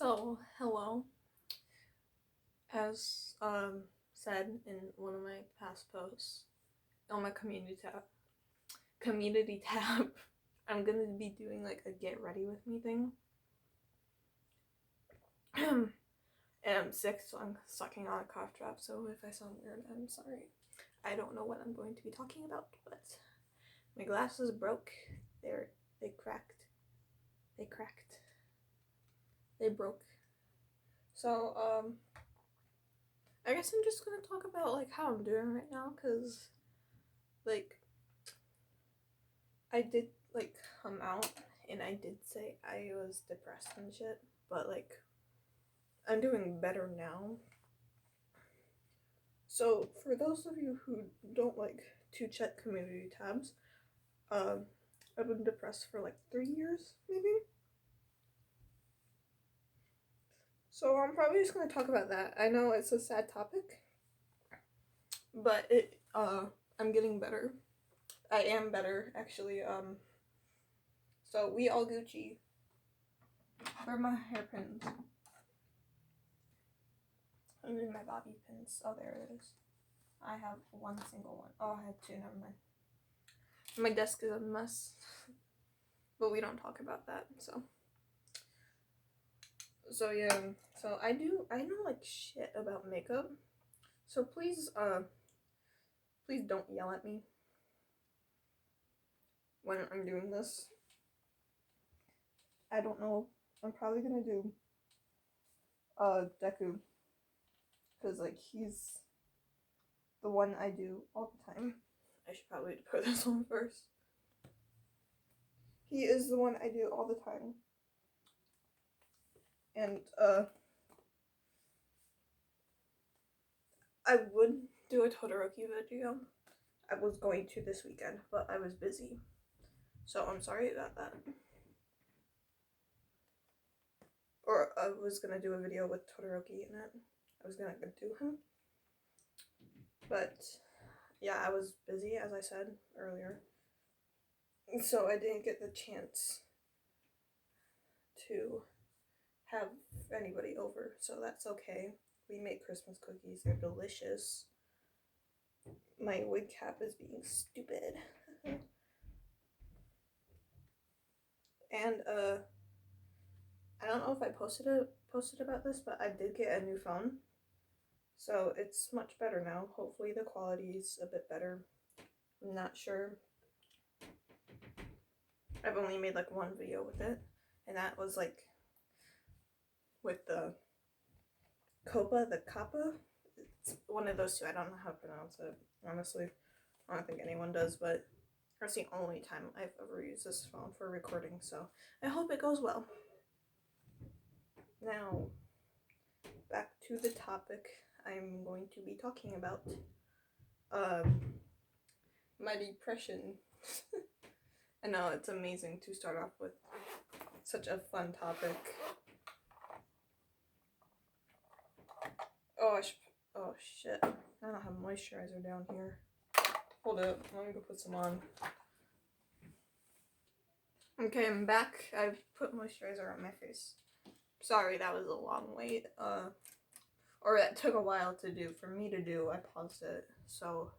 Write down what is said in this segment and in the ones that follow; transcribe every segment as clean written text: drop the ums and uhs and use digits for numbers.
So, hello. As said in one of my past posts on my community tab, I'm gonna be doing like a get ready with me thing. And I'm sick, so I'm sucking on a cough drop. So if I sound weird, I'm sorry. I don't know what I'm going to be talking about, but my glasses broke. They cracked. They broke. So I guess I'm just gonna talk about like how I'm doing right now, cause like I did like come out and I did say I was depressed and shit, but like I'm doing better now. So for those of you who don't like to check community tabs, I've been depressed for like 3 years maybe. So I'm probably just gonna talk about that. I know it's a sad topic, but I'm getting better. I am better actually. So we all Gucci. Where are my hairpins? I mean my bobby pins. Oh, there it is. I have one single one. Oh, I had two. Never mind. My desk is a mess, but we don't talk about that. So yeah. So I know like shit about makeup. So please don't yell at me when I'm doing this. I don't know. I'm probably gonna do Deku, because like he's the one I do all the time. I should probably put this on first. He is the one I do all the time. And I would do a Todoroki video. I was going to this weekend, but I was busy. So I'm sorry about that. Or I was gonna do a video with Todoroki in it. I was gonna do him. But yeah, I was busy, as I said earlier. So I didn't get the chance to have anybody over. So that's okay. We make Christmas cookies. They're delicious. My wig cap is being stupid. And I don't know if I posted about this, but I did get a new phone. So it's much better now. Hopefully the quality is a bit better. I'm not sure. I've only made like one video with it, and that was like with the Kappa. It's one of those two. I don't know how to pronounce it, honestly. I don't think anyone does, but that's the only time I've ever used this phone for recording, so I hope it goes well. Now, back to the topic I'm going to be talking about. My depression. I know, it's amazing to start off with such a fun topic. Oh shit. I don't have moisturizer down here. Hold up, let me go put some on. Okay, I'm back. I've put moisturizer on my face. Sorry, that was a long wait. Or that took a while to do. For me to do, I paused it. So,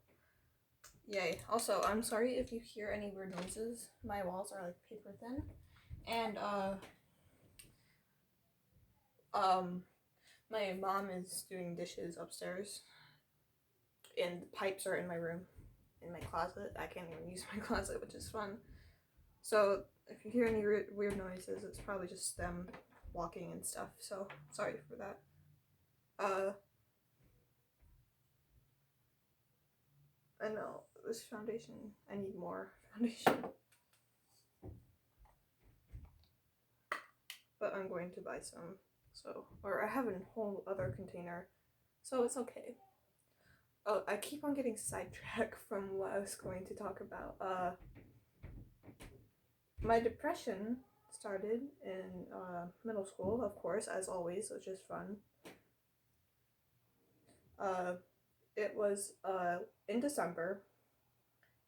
yay. Also, I'm sorry if you hear any weird noises. My walls are like paper thin. And, my mom is doing dishes upstairs. And the pipes are in my room. In my closet. I can't even use my closet, which is fun. So, if you hear any weird noises, it's probably just them walking and stuff. So, sorry for that. I know, this foundation, I need more foundation. But I'm going to buy some, so, or I have a whole other container, so it's okay. Oh, I keep on getting sidetracked from what I was going to talk about. My depression started in middle school, of course, as always, which is fun. It was in December,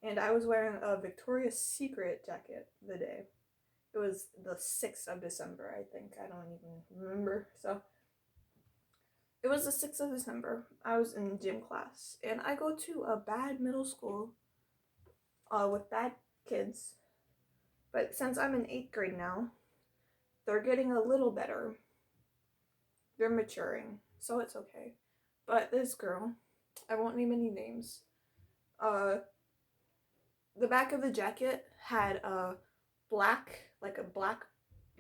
and I was wearing a Victoria's Secret jacket the day. It was the 6th of December, I think. I don't even remember. So it was the 6th of December. I was in gym class, and I go to a bad middle school with bad kids. But since I'm in 8th grade now, they're getting a little better. They're maturing, so it's okay. But this girl, I won't name any names, the back of the jacket had a black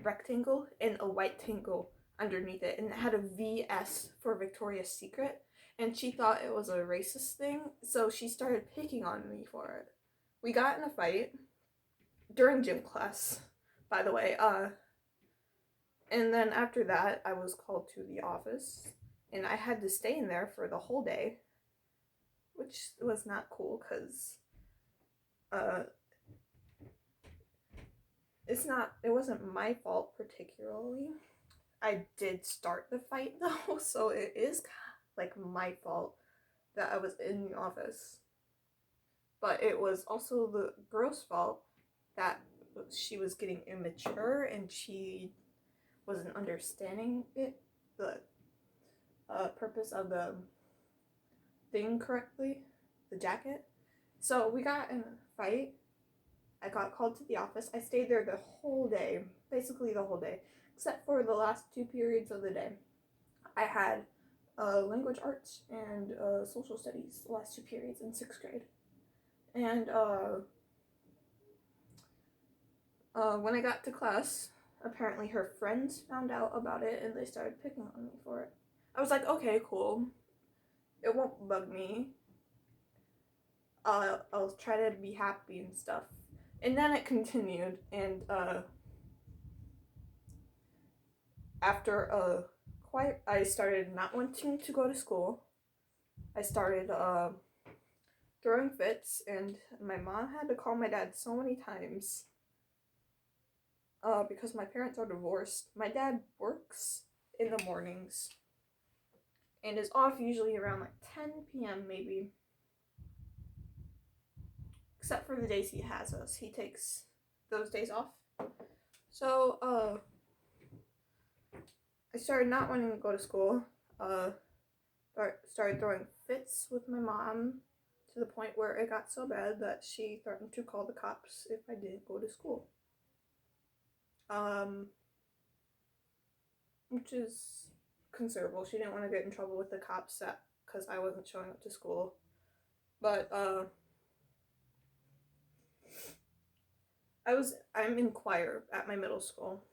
rectangle and a white tangle underneath it, and it had a VS for Victoria's Secret, and she thought it was a racist thing, so she started picking on me for it. We got in a fight during gym class, by the way, and then after that, I was called to the office, and I had to stay in there for the whole day, which was not cool, because it wasn't my fault particularly. I did start the fight though, so it is like my fault that I was in the office. But it was also the girl's fault that she was getting immature and she wasn't understanding the purpose of the thing correctly, the jacket. So we got in a fight. I got called to the office. I stayed there the whole day, basically the whole day, except for the last 2 periods of the day. I had language arts and social studies, the last 2 periods in 6th grade. And when I got to class, apparently her friends found out about it and they started picking on me for it. I was like, okay, cool. It won't bug me. I'll try to be happy and stuff. And then it continued, and after I started not wanting to go to school. I started throwing fits, and my mom had to call my dad so many times because my parents are divorced. My dad works in the mornings and is off usually around like 10 p.m. maybe. Except for the days he has us. He takes those days off. So, I started not wanting to go to school. Started throwing fits with my mom to the point where it got so bad that she threatened to call the cops if I didn't go to school. Which is considerable. She didn't want to get in trouble with the cops because I wasn't showing up to school. But I'm in choir at my middle school.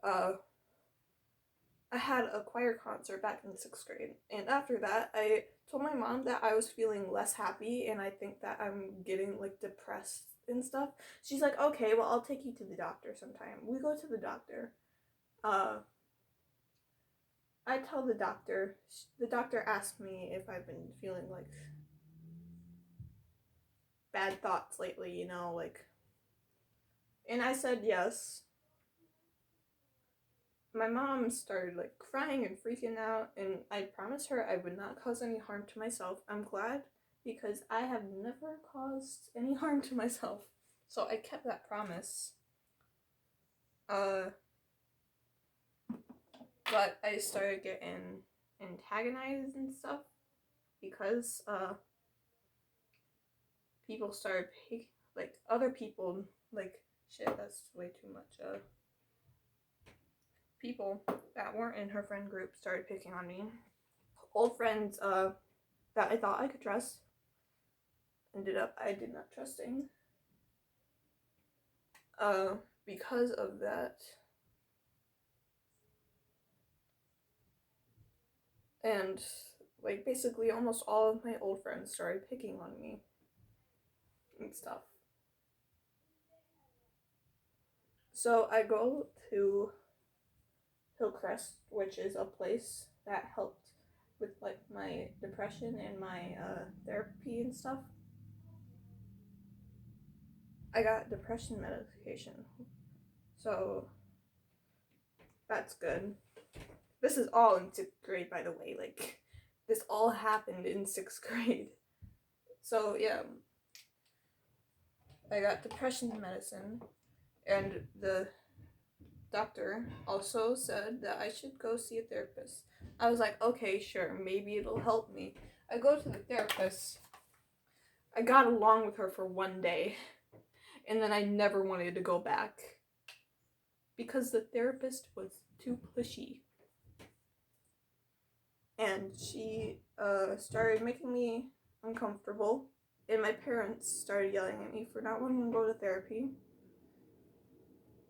I had a choir concert back in 6th grade, and after that, I told my mom that I was feeling less happy, and I think that I'm getting like depressed and stuff. She's like, okay, well, I'll take you to the doctor sometime. We go to the doctor. I tell the doctor asked me if I've been feeling like bad thoughts lately, you know, like, and I said yes. My mom started like crying and freaking out, and I promised her I would not cause any harm to myself. I'm glad, because I have never caused any harm to myself, so I kept that promise. But I started getting antagonized and stuff because people started like other people, like, shit, that's way too much. People that weren't in her friend group started picking on me. Old friends that I thought I could trust ended up I did not trusting. Because of that. And like basically almost all of my old friends started picking on me and stuff. So I go to Hillcrest, which is a place that helped with like my depression and my therapy and stuff. I got depression medication, so that's good. This is all in 6th grade, by the way. Like, this all happened in 6th grade. So yeah, I got depression medicine, And the doctor also said that I should go see a therapist. I was like, okay, sure, maybe it'll help me. I go to the therapist. I got along with her for one day, and then I never wanted to go back because the therapist was too pushy. And she started making me uncomfortable, and my parents started yelling at me for not wanting to go to therapy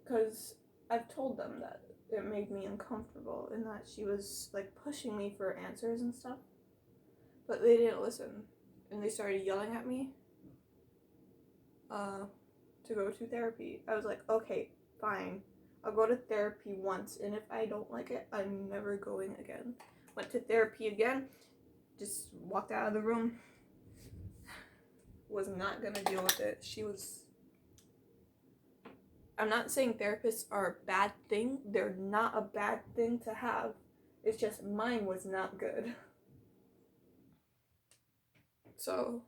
because I've told them that it made me uncomfortable and that she was like pushing me for answers and stuff, but they didn't listen, and they started yelling at me to go to therapy. I was like, okay, fine, I'll go to therapy once, and if I don't like it, I'm never going again. Went to therapy again, just walked out of the room, was not gonna deal with it. I'm not saying therapists are a bad thing. They're not a bad thing to have. It's just mine was not good. So,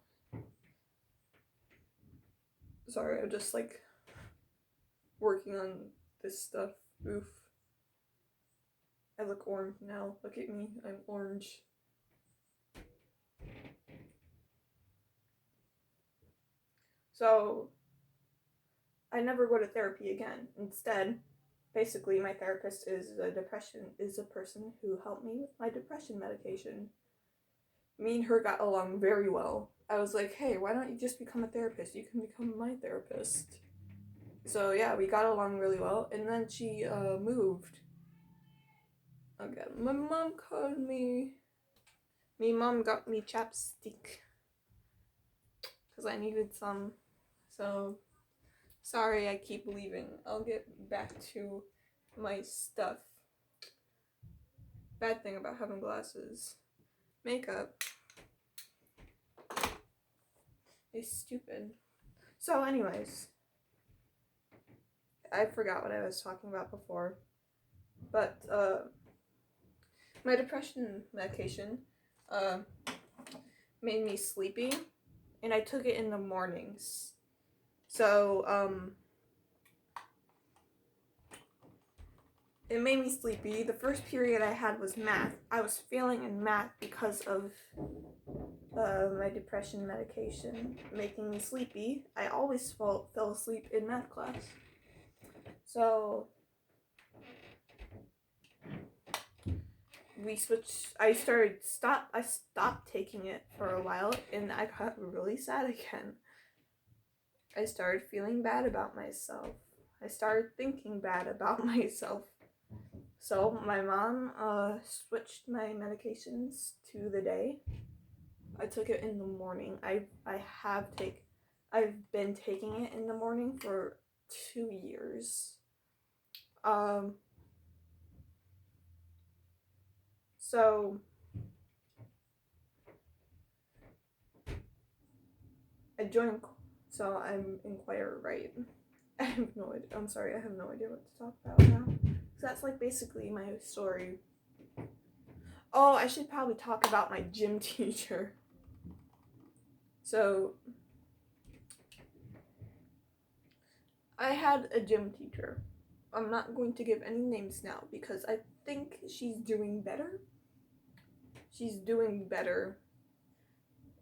sorry, I'm just like working on this stuff. Oof. I look orange now. Look at me. I'm orange. So, I never go to therapy again. Instead, basically, my therapist is a person who helped me with my depression medication. Me and her got along very well. I was like, hey, why don't you just become a therapist? You can become my therapist. So yeah, we got along really well. And then she moved. Okay, my mom called me. My mom got me chapstick because I needed some. So sorry, I keep leaving. I'll get back to my stuff. Bad thing about having glasses. Makeup is stupid. So anyways, I forgot what I was talking about before. But my depression medication made me sleepy, and I took it in the mornings. So it made me sleepy. The first period I had was math. I was failing in math because of my depression medication making me sleepy. I always fell asleep in math class. So we switched. I stopped taking it for a while, and I got really sad again. I started feeling bad about myself. I started thinking bad about myself. So my mom switched my medications to the day. I took it in the morning. I've been taking it in the morning for 2 years. So I joined. So I'm in choir, right? I have no idea. I'm sorry. I have no idea what to talk about now. So that's like basically my story. Oh, I should probably talk about my gym teacher. So I had a gym teacher. I'm not going to give any names now because I think she's doing better.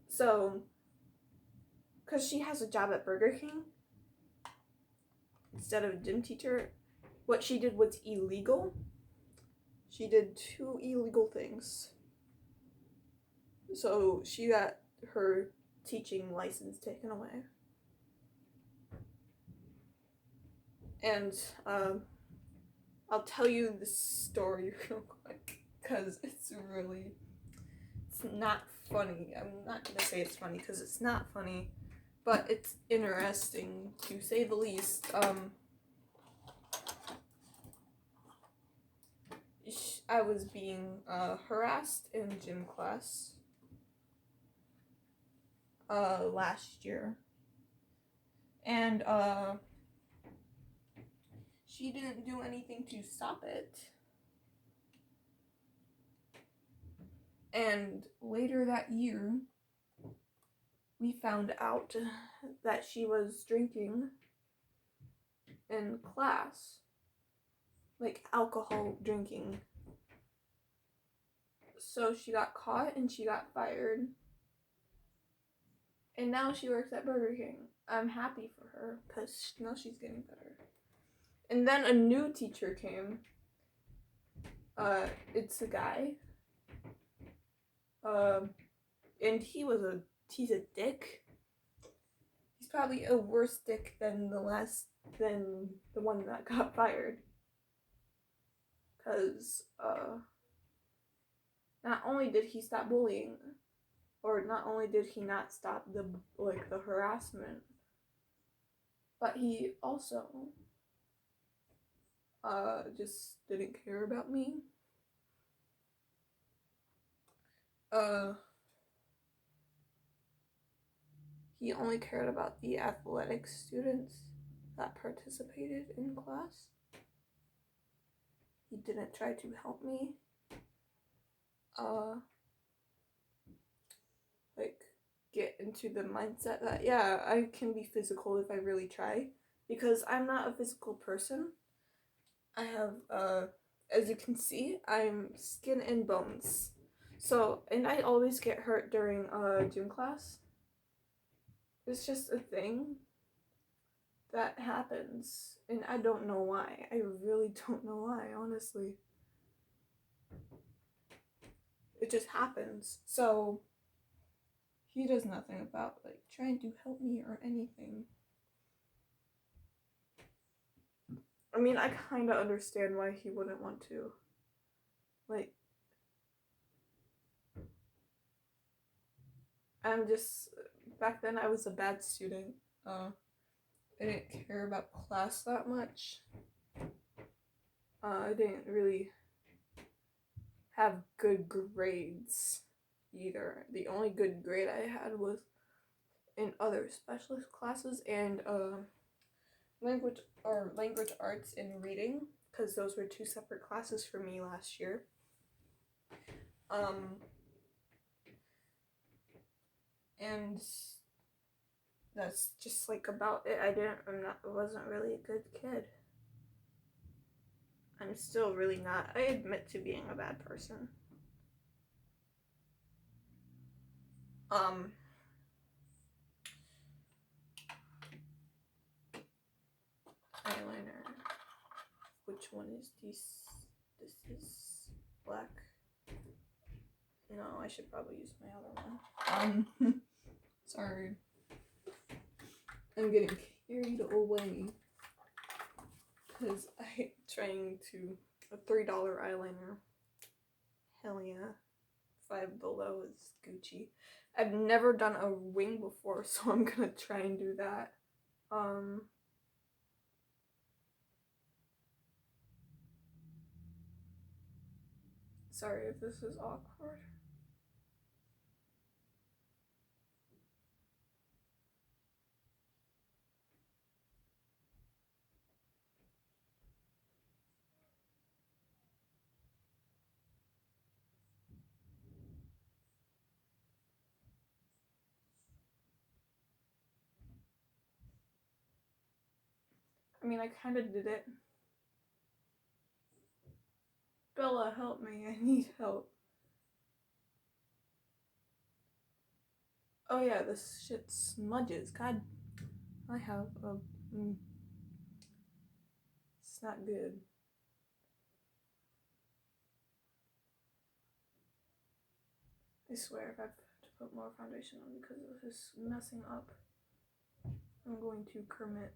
So, because she has a job at Burger King instead of a gym teacher, what she did was illegal. She did 2 illegal things. So she got her teaching license taken away. And I'll tell you the story real quick because it's not funny. I'm not gonna say it's funny because it's not funny, but it's interesting to say the least. I was being harassed in gym class last year, and she didn't do anything to stop it. And later that year, we found out that she was drinking in class, like alcohol drinking. So she got caught and she got fired. And now she works at Burger King. I'm happy for her because now she's getting better. And then a new teacher came. It's a guy. And he's a dick. He's probably a worse dick than the one that got fired. Cause not only did he stop bullying, or not only did he not stop the harassment, but he also just didn't care about me. He only cared about the athletic students that participated in class. He didn't try to help me. Get into the mindset that, yeah, I can be physical if I really try. Because I'm not a physical person. I have, as you can see, I'm skin and bones. So, and I always get hurt during gym class. It's just a thing that happens, and I don't know why. I really don't know why, honestly. It just happens. So he does nothing about trying to help me or anything. I mean, I kind of understand why he wouldn't want to. I'm just, back then I was a bad student. I didn't care about class that much. I didn't really have good grades either. The only good grade I had was in other specialist classes and language arts and reading, because those were two separate classes for me last year. And that's just about it. I wasn't really a good kid. I'm still really not. I admit to being a bad person. Eyeliner. Which one is this? This is black. No, I should probably use my other one. Sorry. I'm getting carried away. Because I'm trying to, a $3 eyeliner. Hell yeah. Five Below is Gucci. I've never done a wing before, so I'm gonna try and do that. Sorry if this is awkward. I mean, I kind of did it. Bella, help me. I need help. Oh yeah, this shit smudges. God, I have a... It's not good. I swear, if I have to put more foundation on because of this messing up, I'm going to commit.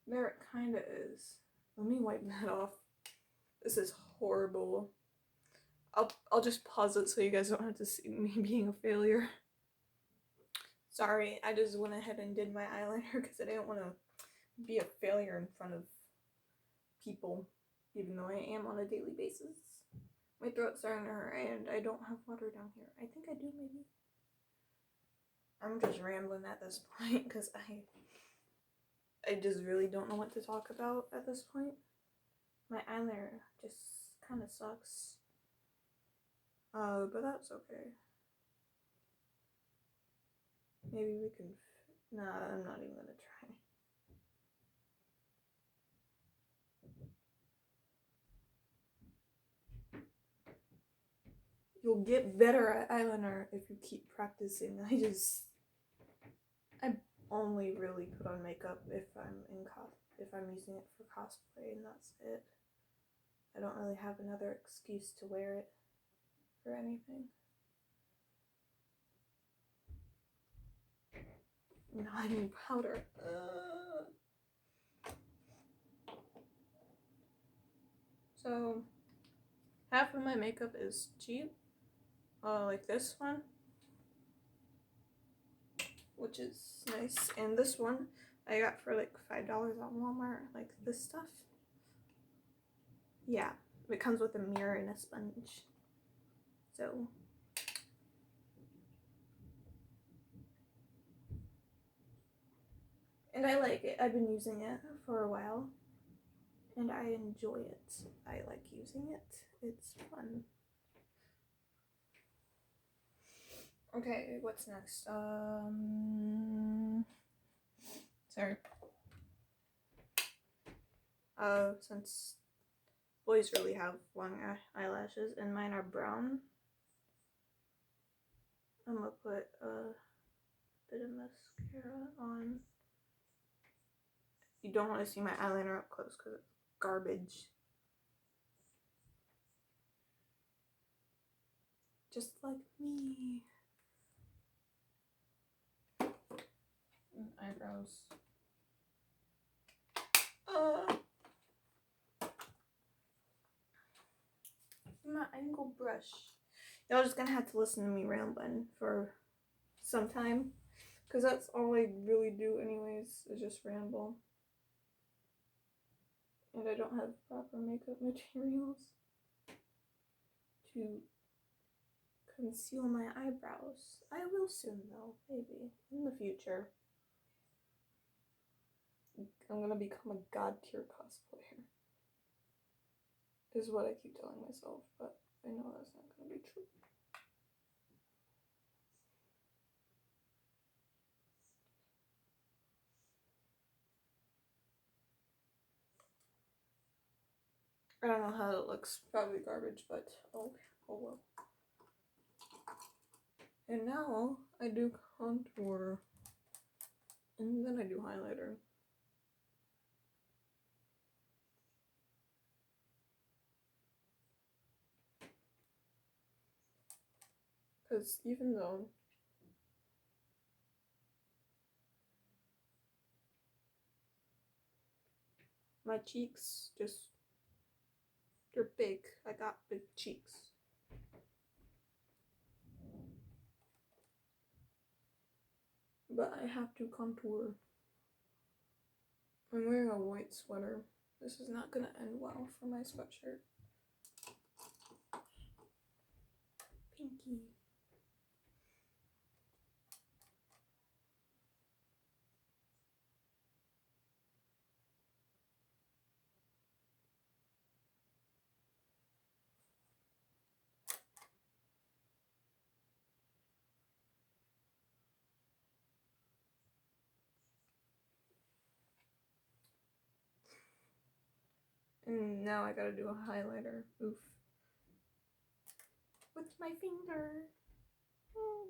There it kinda is. Let me wipe that off. This is horrible. I'll just pause it so you guys don't have to see me being a failure. Sorry, I just went ahead and did my eyeliner because I didn't want to be a failure in front of people, even though I am on a daily basis. My throat's starting to hurt and I don't have water down here. I think I do, maybe. I'm just rambling at this point because I just really don't know what to talk about at this point. My eyeliner just kind of sucks. But that's okay. Maybe we can. Nah, I'm not even gonna try. You'll get better at eyeliner if you keep practicing. I only really put on makeup if I'm using it for cosplay, and that's it. I don't really have another excuse to wear it for anything. Now I need powder. So half of my makeup is cheap, like this one, which is nice, and this one I got for like $5 on Walmart, like this stuff. Yeah, it comes with a mirror and a sponge. So and I like it. I've been using it for a while and I enjoy it. I like using it. It's fun. Okay, what's next? Sorry. Since boys really have long eyelashes and mine are brown, I'm gonna put a bit of mascara on. You don't want to see my eyeliner up close because it's garbage. Just like me. And eyebrows. My angle brush. Y'all just gonna have to listen to me rambling for some time, because that's all I really do anyways, is just ramble. And I don't have proper makeup materials to conceal my eyebrows. I will soon though, maybe, in the future. I'm gonna become a god tier cosplayer, is what I keep telling myself, but I know that's not gonna be true. I don't know how it looks, probably garbage, but oh well. And now I do contour, and then I do highlighter. Because even though my cheeks they're big, I got big cheeks. But I have to contour. I'm wearing a white sweater. This is not gonna end well for my sweatshirt. Pinky. And now I gotta do a highlighter. Oof. With my finger. Oh.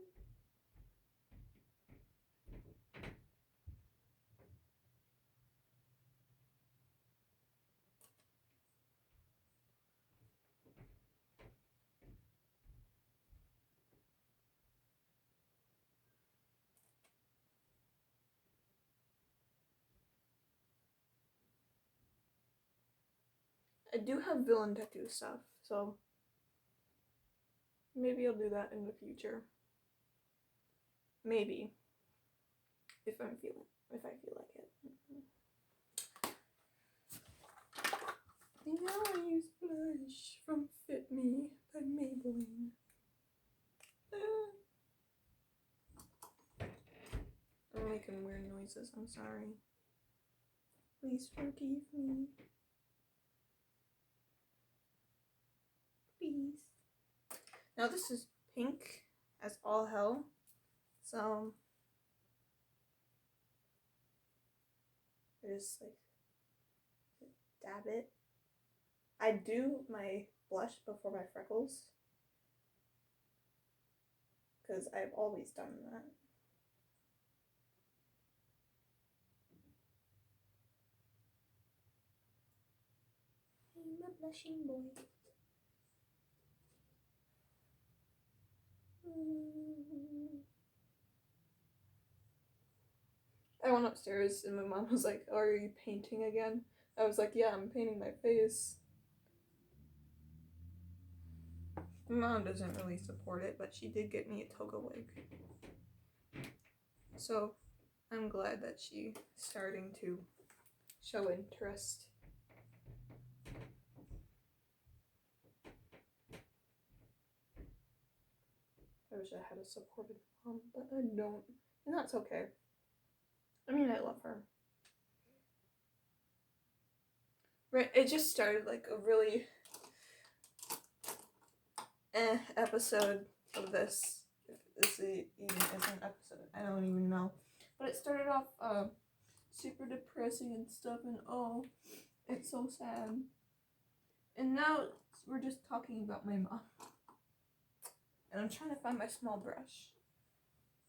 I do have villain tattoo stuff, so maybe I'll do that in the future. Maybe. If I feel like it. Now I use blush from Fit Me by Maybelline. I'm making weird noises, I'm sorry. Please forgive me. Now this is pink as all hell, so I just like dab it. I do my blush before my freckles because I've always done that. I'm a blushing boy. I went upstairs and my mom was like, "Oh, are you painting again?" I was like, "Yeah, I'm painting my face." My mom doesn't really support it, but she did get me a toga wig. So I'm glad that she's starting to show interest. I wish I had a supportive mom, but I don't. And that's okay. I mean, I love her. Right, it just started like a really episode of this. If this even is an episode, I don't even know. But it started off super depressing and stuff, and oh, it's so sad. And now we're just talking about my mom. And I'm trying to find my small brush.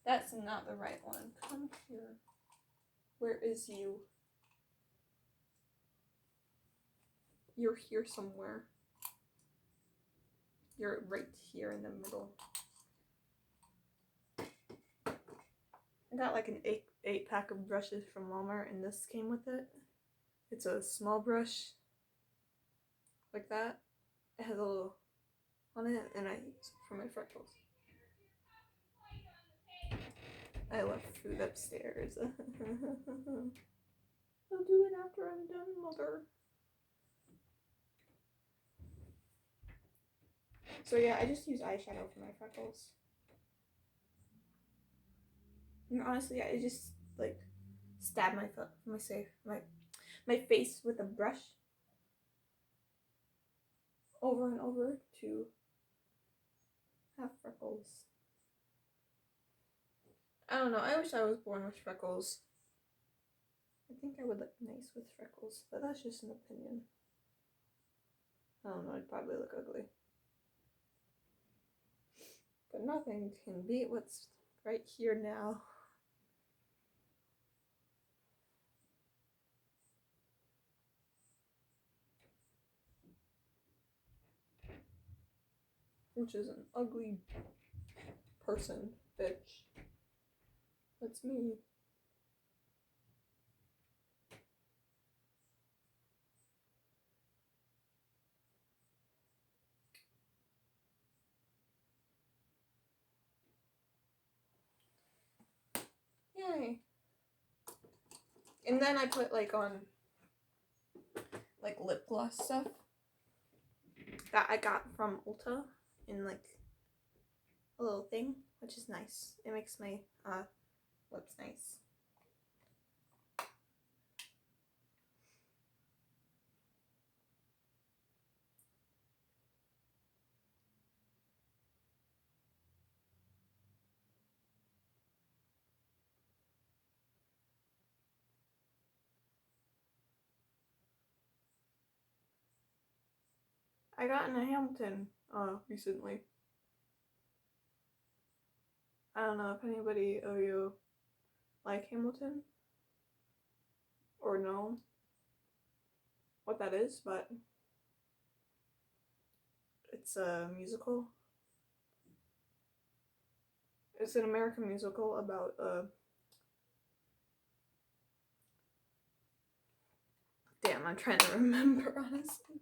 That's not the right one. Come here. Where is you? You're here somewhere. You're right here in the middle. I got like an eight pack of brushes from Walmart, and this came with it. It's a small brush, like that. It has a little on it, and I use it for my freckles. I left food upstairs. I'll do it after I'm done, Mother. So yeah, I just use eyeshadow for my freckles. And honestly, I just like stab my face with a brush over and over to have freckles. I don't know. I wish I was born with freckles. I think I would look nice with freckles, but that's just an opinion. I don't know. I'd probably look ugly. But nothing can beat what's right here now. Which is an ugly person, bitch. That's me. Yay. And then I put like on like lip gloss stuff that I got from Ulta in like a little thing, which is nice. It makes my lips nice. I got in a Hamilton recently. I don't know if anybody of you like Hamilton or know what that is, but it's a musical. It's an American musical about damn, I'm trying to remember, honestly.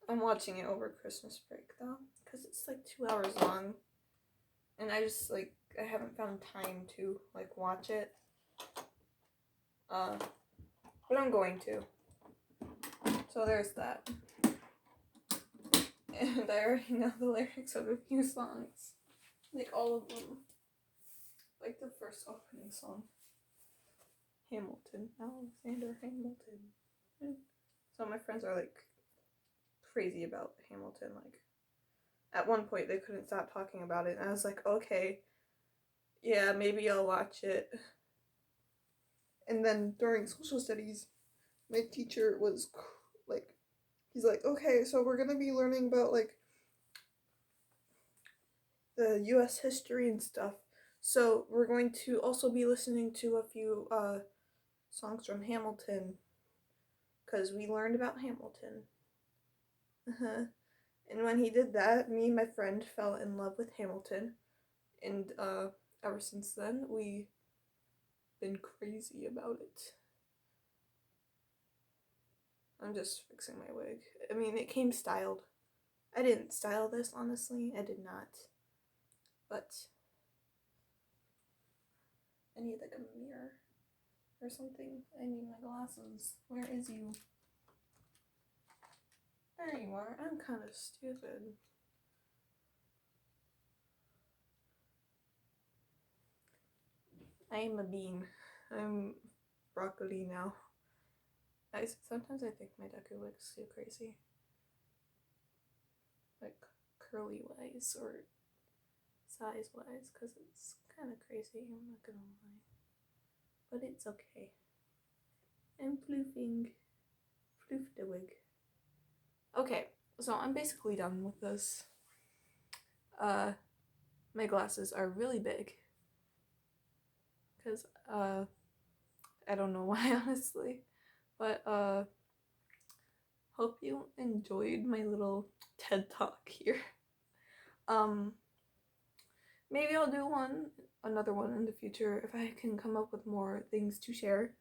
I'm watching it over Christmas break though, because it's like 2 hours long, and I just like I haven't found time to like watch it. But I'm going to. So there's that. And I already know the lyrics of a few songs, like all of them, like the first opening song. Hamilton, Alexander Hamilton. So my friends are like crazy about Hamilton, like at one point they couldn't stop talking about it, and I was like, okay, yeah, maybe I'll watch it. And then during social studies, my teacher was like, he's like, okay, so we're gonna be learning about like the U.S. history and stuff. So we're going to also be listening to a few songs from Hamilton, because we learned about Hamilton. And when he did that, me and my friend fell in love with Hamilton, and ever since then we've been crazy about it. I'm just fixing my wig. I mean, it came styled. I didn't style this, honestly. I did not. But I need like a mirror or something. I need my glasses. Where is you? There you are. I'm kind of stupid. I am a bean. I'm broccoli now. Sometimes I think my Deku looks too crazy. Like curly wise or size wise, because it's kind of crazy, I'm not gonna lie. But it's okay. I'm floofing. Floof the wig. Okay, so I'm basically done with this. My glasses are really big. Because, I don't know why, honestly. But, hope you enjoyed my little TED Talk here. Maybe I'll do another one in the future if I can come up with more things to share.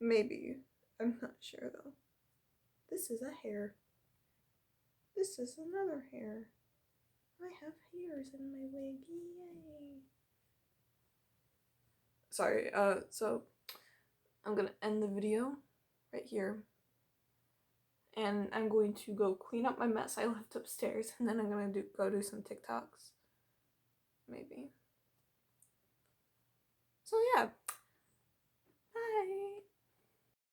Maybe. I'm not sure though. This is a hair. This is another hair. I have hairs in my wig. Yay. Sorry, so I'm gonna end the video right here. And I'm going to go clean up my mess I left upstairs, and then I'm gonna go do some TikToks. Maybe. So yeah,